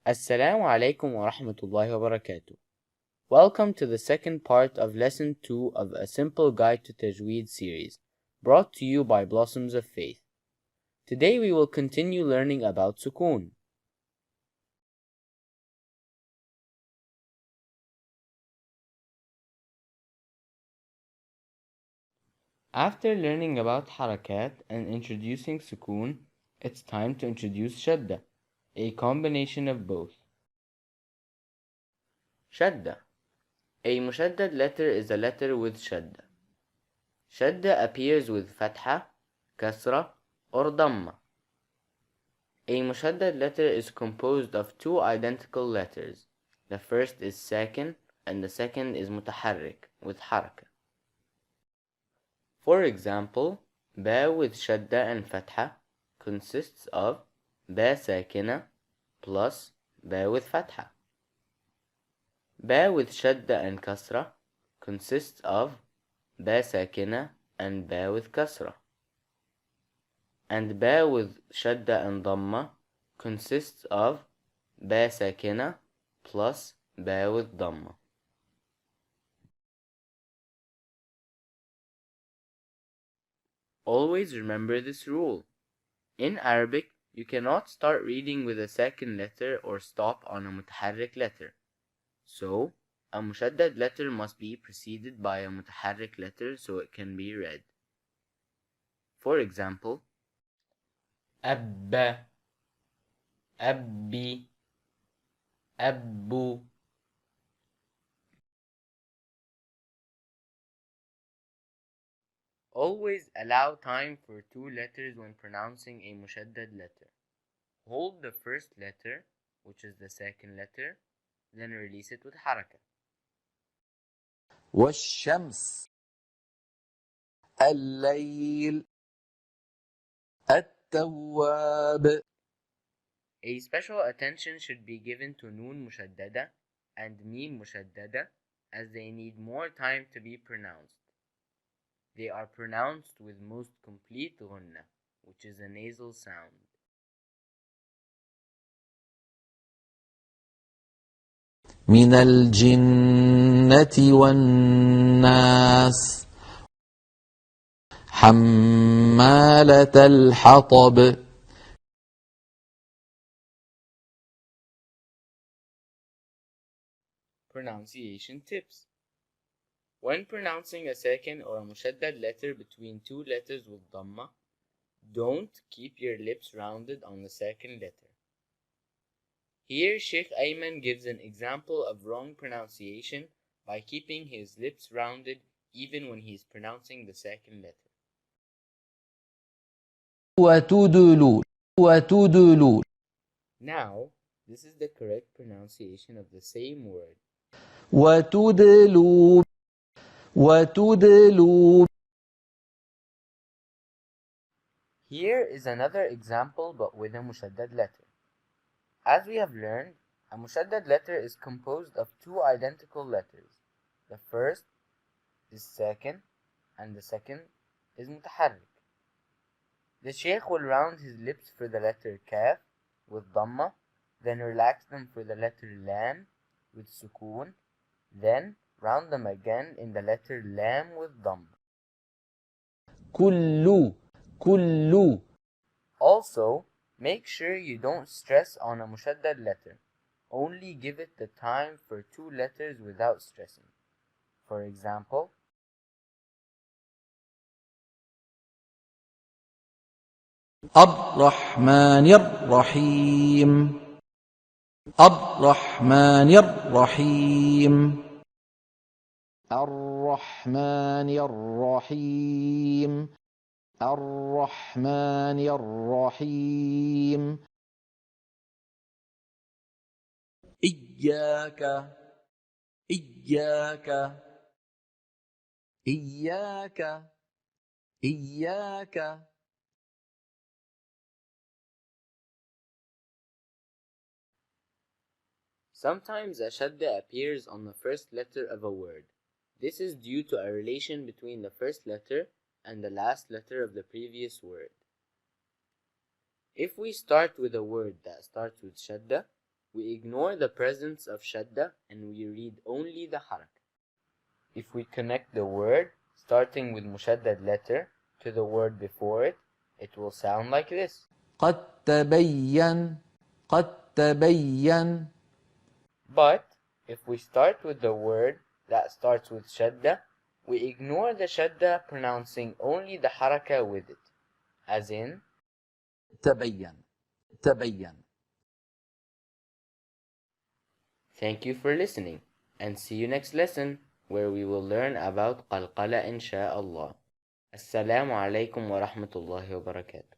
Assalamu alaikum wa rahmatullahi wa barakatuh. Welcome to the second part of Lesson 2 of A Simple Guide to Tajweed series, brought to you by Blossoms of Faith. Today we will continue learning about Sukoon. After learning about Harakat and introducing Sukoon, it's time to introduce Shaddah, a combination of both. Shaddah. A mushaddad letter is a letter with shaddah. Shaddah appears with fatha, kasra, or dhamma. A mushaddad letter is composed of two identical letters. The first is sakin and the second is mutaharrik with haraka. For example, ba with shadda and fatha consists of ba sakina plus ba with fatha. Ba with shadda and kasra consists of ba sakina and ba with kasra. And ba with shadda and dhamma consists of ba sakina plus ba with dhamma. Always remember this rule. In Arabic, you cannot start reading with a second letter or stop on a mutaharrik letter. So, a mushaddad letter must be preceded by a mutaharrik letter so it can be read. For example, Abba, Abbi, Abbu. Always allow time for two letters when pronouncing a mushaddad letter. Hold the first letter, which is the second letter, then release it with harakat. والشمس الليل التواب. A special attention should be given to noon mushaddada and mim mushaddada as they need more time to be pronounced. They are pronounced with most complete ghunna, which is a nasal sound. من الجنة والناس حمالة الحطب. Pronunciation tips. When pronouncing a second or a mushaddad letter between two letters with dhamma, don't keep your lips rounded on the second letter. Here, Sheikh Ayman gives an example of wrong pronunciation by keeping his lips rounded even when he is pronouncing the second letter. وتدلول. Now, this is the correct pronunciation of the same word. وتدلول. وتدلول. Here is another example but with a mushaddad letter. As we have learned, a mushaddad letter is composed of two identical letters. The first is sakin and the second is mutaharrik. The Shaykh will round his lips for the letter kaf with dhamma, then relax them for the letter lam with sukoon, then round them again in the letter lam with dhamma. كل. Also, make sure you don't stress on a mushaddad letter. Only give it the time for two letters without stressing. For example, الرحمن الرحيم. الرحمن الرحيم. الرحمن الرحيم. الرحمن الرحيم. إياك. إياك. إياك. إياك. sometimes a shadda appears on the first letter of a word. This is due to a relation between the first letter and the last letter of the previous word. If we start with a word that starts with shadda, we ignore the presence of Shaddah and we read only the Harakat. If we connect the word starting with mushaddad letter to the word before it, it will sound like this. قد تبين قد تبين. But if we start with the word that starts with Shaddah, we ignore the Shaddah, pronouncing only the Haraka with it, as in تبين تبين. Thank you for listening, and see you next lesson, where we will learn about Qalqalah insha'Allah. Assalamu alaikum wa rahmatullahi wa barakatuh.